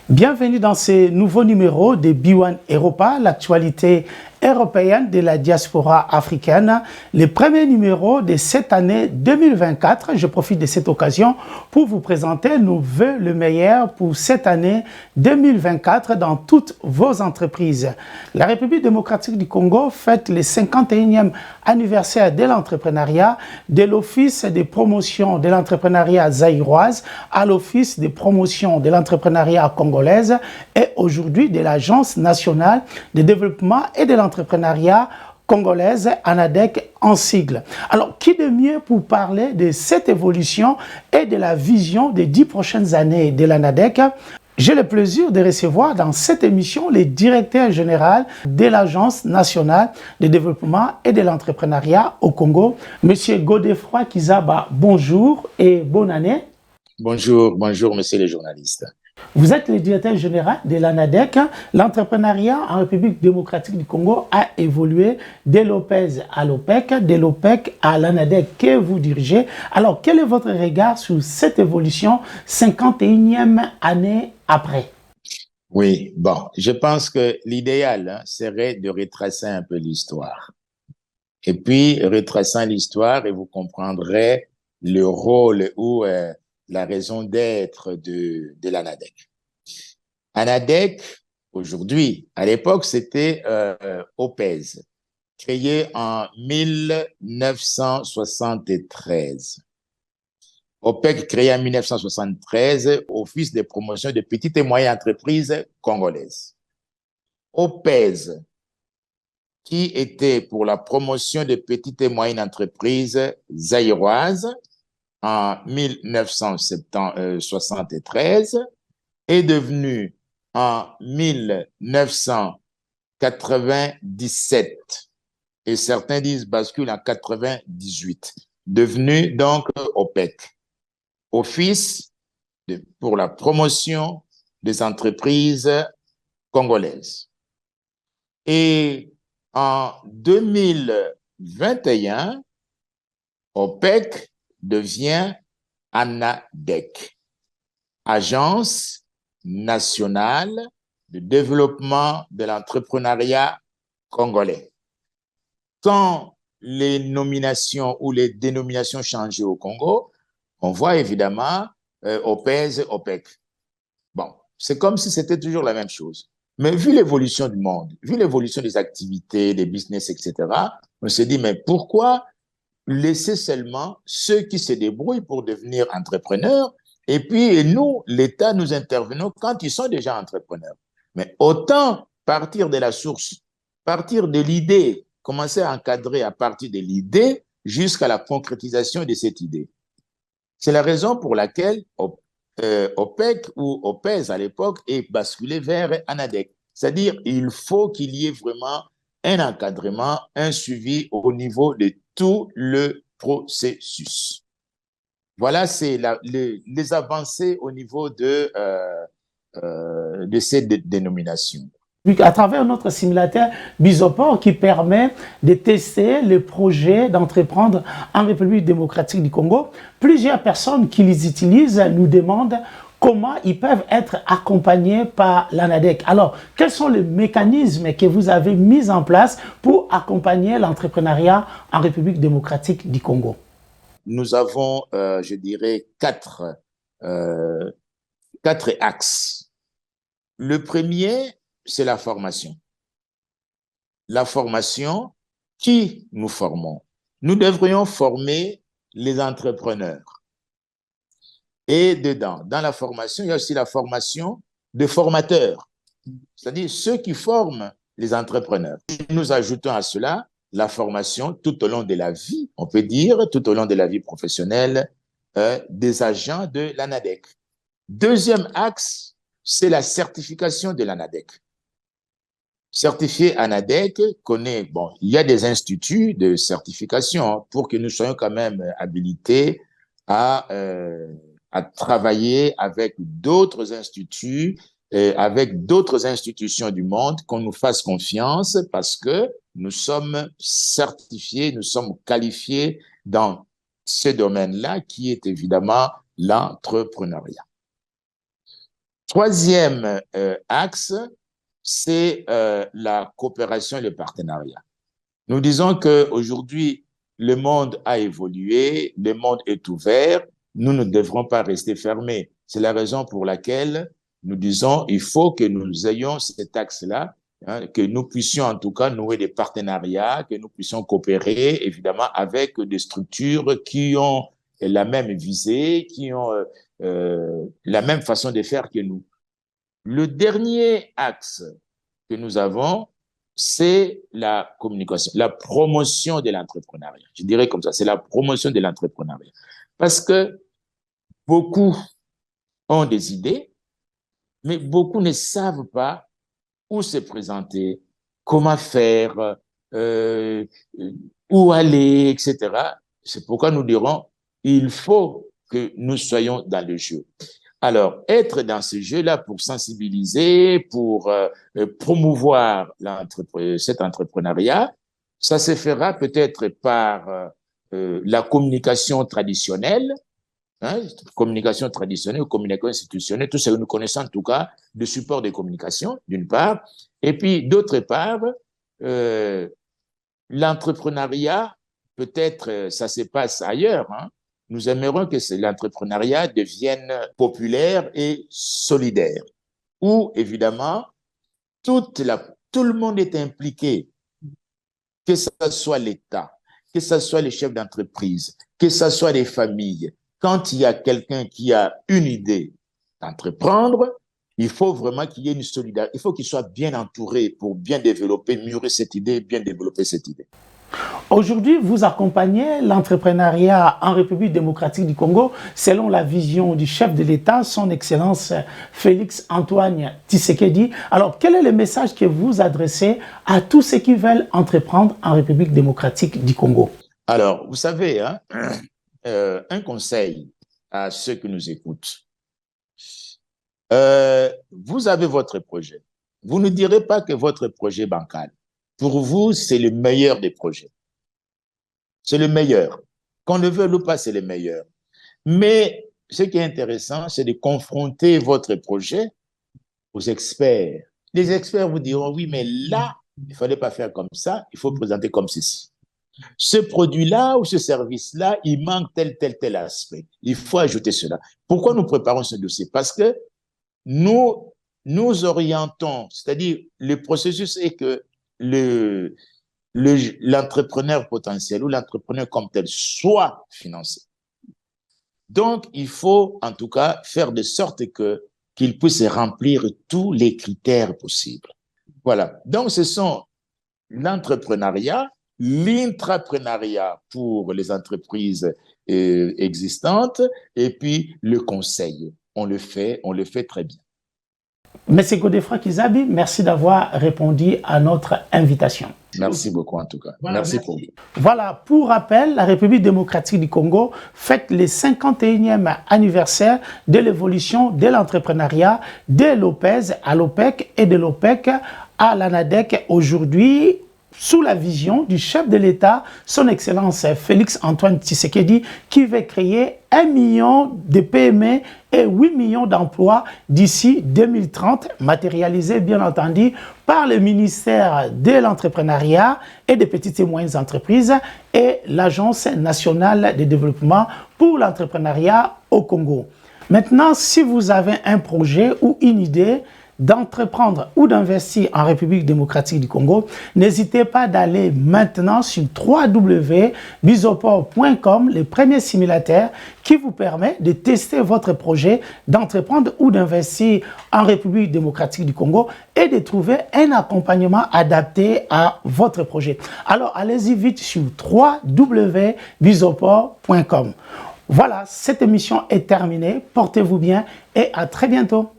Bienvenue dans ce nouveau numéro de B1 Europa, l'actualité européenne de la diaspora africaine, le premier numéro de cette année 2024. Je profite de cette occasion pour vous présenter nos vœux le meilleur pour cette année 2024 dans toutes vos entreprises. La République démocratique du Congo fête le 51e anniversaire de l'entrepreneuriat, de l'Office de promotion de l'entrepreneuriat zaïroise à l'Office de promotion de l'entrepreneuriat congolaise et aujourd'hui de l'Agence nationale de développement et de l'entrepreneuriat congolaise, ANADEC en sigle. Alors, qui de mieux pour parler de cette évolution et de la vision des 10 prochaines années de l'ANADEC? J'ai le plaisir de recevoir dans cette émission le directeur général de l'Agence nationale de développement et de l'entrepreneuriat au Congo, M. Godefroid Kizaba. Bonjour et bonne année. Bonjour, messieurs les journalistes. Vous êtes le directeur général de l'ANADEC. L'entrepreneuriat en République démocratique du Congo a évolué de l'OPEZ à l'OPEC, de l'OPEC à l'ANADEC que vous dirigez. Alors, quel est votre regard sur cette évolution 51e année après? Oui, bon, je pense que l'idéal serait de retracer un peu l'histoire. Et puis, retraçant l'histoire, et vous comprendrez le rôle ou la raison d'être de l'ANADEC. ANADEC, aujourd'hui, à l'époque, c'était OPEZ, créé en 1973. OPEC créé en 1973, Office de promotion de petites et moyennes entreprises congolaises. OPEZ, qui était pour la promotion de petites et moyennes entreprises zaïroises en 1973, est devenu en 1997, et certains disent bascule en 98, devenu donc OPEC, Office pour la promotion des entreprises congolaises. Et en 2021, OPEC devient ANADEC, Agence nationale de développement de l'entrepreneuriat congolais. Quand les nominations ou les dénominations changeaient au Congo, on voit évidemment OPEZ, OPEC. Bon, c'est comme si c'était toujours la même chose. Mais vu l'évolution du monde, vu l'évolution des activités, des business, etc., on se dit, mais pourquoi laisser seulement ceux qui se débrouillent pour devenir entrepreneurs et puis nous, l'État, nous intervenons quand ils sont déjà entrepreneurs. Mais autant partir de la source, partir de l'idée, commencer à encadrer à partir de l'idée jusqu'à la concrétisation de cette idée. C'est la raison pour laquelle OPEC ou OPEZ à l'époque est basculé vers ANADEC. C'est-à-dire il faut qu'il y ait vraiment un encadrement, un suivi au niveau de tout le processus. Voilà, c'est les avancées au niveau de ces dénominations. À travers notre simulateur Bisoport qui permet de tester les projets d'entreprendre en République démocratique du Congo, plusieurs personnes qui les utilisent nous demandent comment ils peuvent être accompagnés par l'ANADEC. Alors, quels sont les mécanismes que vous avez mis en place pour accompagner l'entrepreneuriat en République démocratique du Congo? Nous avons, je dirais, quatre axes. Le premier, c'est la formation. La formation, qui nous formons? Nous devrions former les entrepreneurs. Et dedans, dans la formation, il y a aussi la formation de formateurs, c'est-à-dire ceux qui forment les entrepreneurs. Et nous ajoutons à cela la formation tout au long de la vie, on peut dire, tout au long de la vie professionnelle des agents de l'ANADEC. Deuxième axe, c'est la certification de l'ANADEC. Certifié ANADEC connaît, bon, il y a des instituts de certification pour que nous soyons quand même habilités à travailler avec d'autres instituts, avec d'autres institutions du monde, qu'on nous fasse confiance parce que nous sommes certifiés, nous sommes qualifiés dans ce domaine-là qui est évidemment l'entrepreneuriat. Troisième axe, c'est la coopération et le partenariat. Nous disons qu'aujourd'hui, le monde a évolué, le monde est ouvert, nous ne devrons pas rester fermés. C'est la raison pour laquelle nous disons qu'il faut que nous ayons cet axe-là, hein, que nous puissions en tout cas nouer des partenariats, que nous puissions coopérer évidemment avec des structures qui ont la même visée, qui ont la même façon de faire que nous. Le dernier axe que nous avons, c'est la communication, la promotion de l'entrepreneuriat. Je dirais comme ça, c'est la promotion de l'entrepreneuriat. Parce que beaucoup ont des idées, mais beaucoup ne savent pas où se présenter, comment faire, où aller, etc. C'est pourquoi nous dirons, il faut que nous soyons dans le jeu. Alors, être dans ce jeu-là pour sensibiliser, pour promouvoir cet entrepreneuriat, ça se fera peut-être par la communication traditionnelle, hein, communication institutionnelle, tout ce que nous connaissons en tout cas, de support de communication, d'une part, et puis d'autre part, l'entrepreneuriat, peut-être ça se passe ailleurs, hein. Nous aimerions que l'entrepreneuriat devienne populaire et solidaire, où évidemment tout le monde est impliqué, que ce soit l'État, que ce soit les chefs d'entreprise, que ce soit les familles. Quand il y a quelqu'un qui a une idée d'entreprendre, il faut vraiment qu'il y ait une solidarité. Il faut qu'il soit bien entouré pour bien développer, mûrir cette idée, bien développer cette idée. Aujourd'hui, vous accompagnez l'entrepreneuriat en République démocratique du Congo selon la vision du chef de l'État, son Excellence Félix Antoine Tshisekedi. Alors, quel est le message que vous adressez à tous ceux qui veulent entreprendre en République démocratique du Congo? Alors, vous savez, hein, un conseil à ceux qui nous écoutent. Vous avez votre projet. Vous ne direz pas que votre projet est bancal. Pour vous, c'est le meilleur des projets. C'est le meilleur. Qu'on le veuille ou pas, c'est le meilleur. Mais ce qui est intéressant, c'est de confronter votre projet aux experts. Les experts vous diront, oui, mais là, il ne fallait pas faire comme ça, il faut présenter comme ceci. Ce produit-là ou ce service-là, il manque tel aspect. Il faut ajouter cela. Pourquoi nous préparons ce dossier? Parce que nous orientons, c'est-à-dire le processus est que l'entrepreneur potentiel ou l'entrepreneur comme tel soit financé. Donc, il faut en tout cas faire de sorte qu'il puisse remplir tous les critères possibles. Voilà. Donc, ce sont l'entrepreneuriat, l'intrapreneuriat pour les entreprises existantes et puis le conseil. On le fait très bien. Monsieur Godefroid Kizabi, merci d'avoir répondu à notre invitation. Merci beaucoup en tout cas. Voilà, merci pour vous. Voilà, pour rappel, la République démocratique du Congo fête le 51e anniversaire de l'évolution de l'entrepreneuriat de l'OPEZ à l'OPEC et de l'OPEC à l'ANADEC aujourd'hui, sous la vision du chef de l'État, son Excellence Félix Antoine Tshisekedi, qui veut créer 1 million de PME et 8 millions d'emplois d'ici 2030, matérialisés bien entendu par le ministère de l'Entrepreneuriat et des petites et moyennes entreprises et l'Agence nationale de développement pour l'entrepreneuriat au Congo. Maintenant, si vous avez un projet ou une idée d'entreprendre ou d'investir en République démocratique du Congo, n'hésitez pas d'aller maintenant sur www.bizoport.com, le premier simulateur qui vous permet de tester votre projet, d'entreprendre ou d'investir en République démocratique du Congo et de trouver un accompagnement adapté à votre projet. Alors, allez-y vite sur www.bizoport.com. Voilà, cette émission est terminée. Portez-vous bien et à très bientôt.